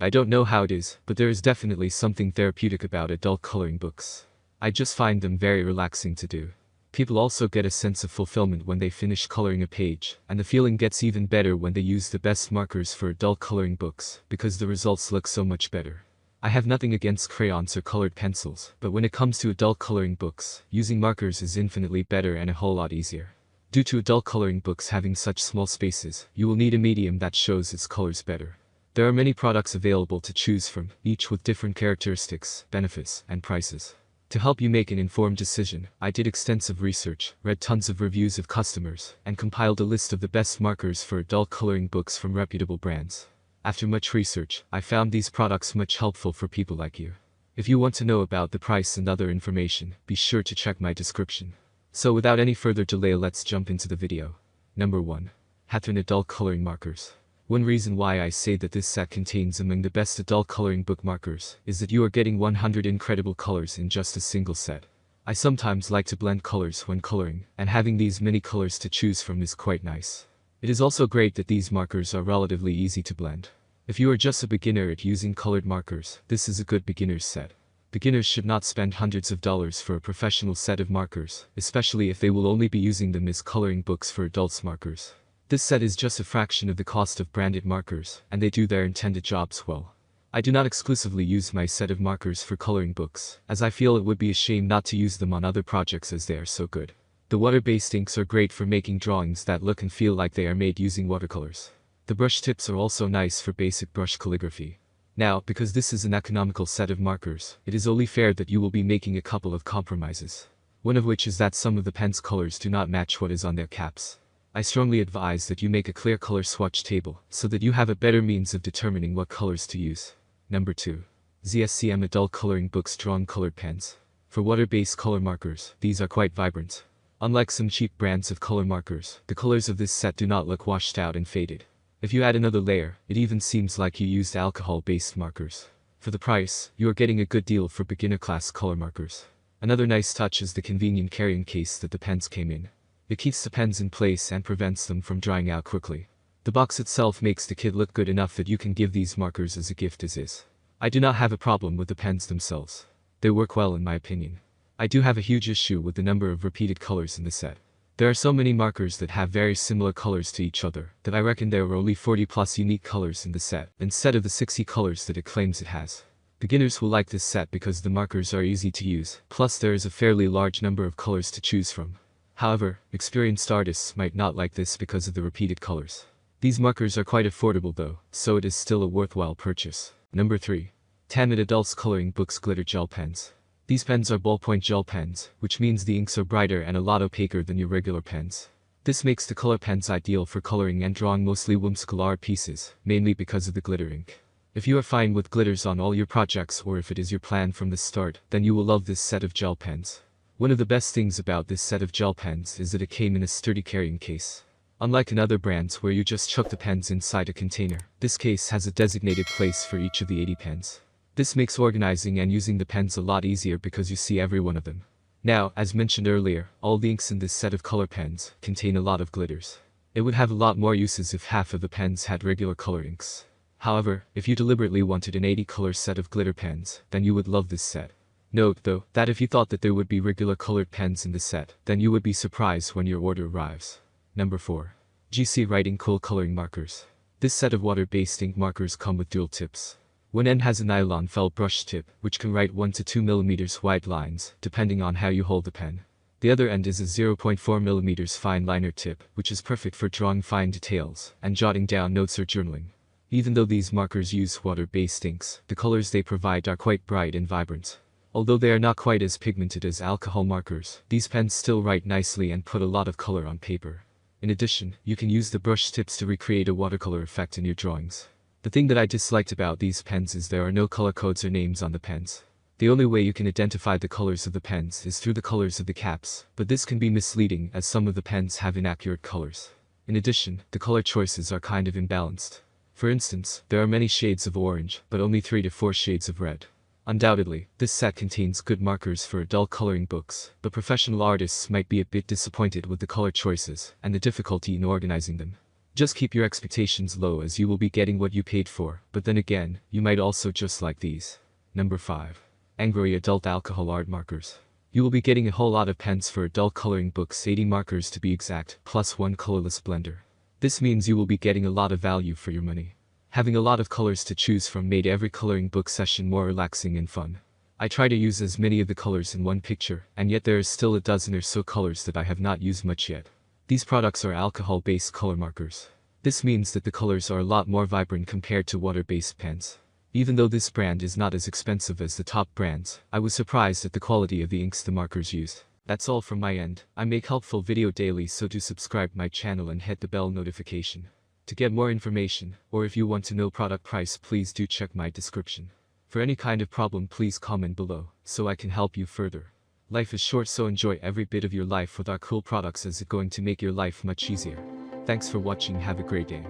I don't know how it is, but there is definitely something therapeutic about adult coloring books. I just find them very relaxing to do. People also get a sense of fulfillment when they finish coloring a page, and the feeling gets even better when they use the best markers for adult coloring books, because the results look so much better. I have nothing against crayons or colored pencils, but when it comes to adult coloring books, using markers is infinitely better and a whole lot easier. Due to adult coloring books having such small spaces, you will need a medium that shows its colors better. There are many products available to choose from, each with different characteristics, benefits, and prices. To help you make an informed decision, I did extensive research, read tons of reviews of customers, and compiled a list of the best markers for adult coloring books from reputable brands. After much research, I found these products much helpful for people like you. If you want to know about the price and other information, be sure to check my description. So without any further delay, let's jump into the video. Number 1. Hethrone Adult Coloring Markers. One reason why I say that this set contains among the best adult coloring book markers is that you are getting 100 incredible colors in just a single set. I sometimes like to blend colors when coloring, and having these many colors to choose from is quite nice. It is also great that these markers are relatively easy to blend. If you are just a beginner at using colored markers, this is a good beginner's set. Beginners should not spend hundreds of dollars for a professional set of markers, especially if they will only be using them as coloring books for adults markers. This set is just a fraction of the cost of branded markers, and they do their intended jobs well. I do not exclusively use my set of markers for coloring books, as I feel it would be a shame not to use them on other projects as they are so good. The water-based inks are great for making drawings that look and feel like they are made using watercolors. The brush tips are also nice for basic brush calligraphy. Now, because this is an economical set of markers, it is only fair that you will be making a couple of compromises. One of which is that some of the pen's colors do not match what is on their caps. I strongly advise that you make a clear color swatch table, so that you have a better means of determining what colors to use. Number 2. ZSCM Adult Coloring Books Drawn Colored Pens. For water-based color markers, these are quite vibrant. Unlike some cheap brands of color markers, the colors of this set do not look washed out and faded. If you add another layer, it even seems like you used alcohol-based markers. For the price, you are getting a good deal for beginner-class color markers. Another nice touch is the convenient carrying case that the pens came in. It keeps the pens in place and prevents them from drying out quickly. The box itself makes the kit look good enough that you can give these markers as a gift as is. I do not have a problem with the pens themselves. They work well in my opinion. I do have a huge issue with the number of repeated colors in the set. There are so many markers that have very similar colors to each other that I reckon there are only 40 plus unique colors in the set, instead of the 60 colors that it claims it has. Beginners will like this set because the markers are easy to use, plus there is a fairly large number of colors to choose from. However, experienced artists might not like this because of the repeated colors. These markers are quite affordable though, so it is still a worthwhile purchase. Number 3. TANMIT Adults Coloring Books Glitter Gel Pens. These pens are ballpoint gel pens, which means the inks are brighter and a lot opaquer than your regular pens. This makes the color pens ideal for coloring and drawing mostly whimsical art pieces, mainly because of the glitter ink. If you are fine with glitters on all your projects or if it is your plan from the start, then you will love this set of gel pens. One of the best things about this set of gel pens is that it came in a sturdy carrying case. Unlike in other brands where you just chuck the pens inside a container, this case has a designated place for each of the 80 pens. This makes organizing and using the pens a lot easier because you see every one of them. Now, as mentioned earlier, all the inks in this set of color pens contain a lot of glitters. It would have a lot more uses if half of the pens had regular color inks. However, if you deliberately wanted an 80 color set of glitter pens, then you would love this set. Note, though, that if you thought that there would be regular colored pens in the set, then you would be surprised when your order arrives. Number 4. GC Writing QUILL Coloring Markers. This set of water-based ink markers come with dual tips. One end has a nylon felt brush tip, which can write 1 to 2 mm wide lines, depending on how you hold the pen. The other end is a 0.4 mm fine liner tip, which is perfect for drawing fine details and jotting down notes or journaling. Even though these markers use water-based inks, the colors they provide are quite bright and vibrant. Although they are not quite as pigmented as alcohol markers, these pens still write nicely and put a lot of color on paper. In addition, you can use the brush tips to recreate a watercolor effect in your drawings. The thing that I disliked about these pens is there are no color codes or names on the pens. The only way you can identify the colors of the pens is through the colors of the caps, but this can be misleading as some of the pens have inaccurate colors. In addition, the color choices are kind of imbalanced. For instance, there are many shades of orange, but only 3 to 4 shades of red. Undoubtedly, this set contains good markers for adult coloring books, but professional artists might be a bit disappointed with the color choices and the difficulty in organizing them. Just keep your expectations low as you will be getting what you paid for, but then again, you might also just like these. Number 5. Anngrowy Adult Alcohol Art Markers. You will be getting a whole lot of pens for adult coloring books, 80 markers to be exact, plus 1 colorless blender. This means you will be getting a lot of value for your money. Having a lot of colors to choose from made every coloring book session more relaxing and fun. I try to use as many of the colors in one picture, and yet there is still a dozen or so colors that I have not used much yet. These products are alcohol-based color markers. This means that the colors are a lot more vibrant compared to water-based pens. Even though this brand is not as expensive as the top brands, I was surprised at the quality of the inks the markers use. That's all from my end. I make helpful video daily, so do subscribe my channel and hit the bell notification. To get more information, or if you want to know product price, please do check my description. For any kind of problem, please comment below, so I can help you further. Life is short, so enjoy every bit of your life with our cool products, as it's going to make your life much easier. Thanks for watching, have a great day.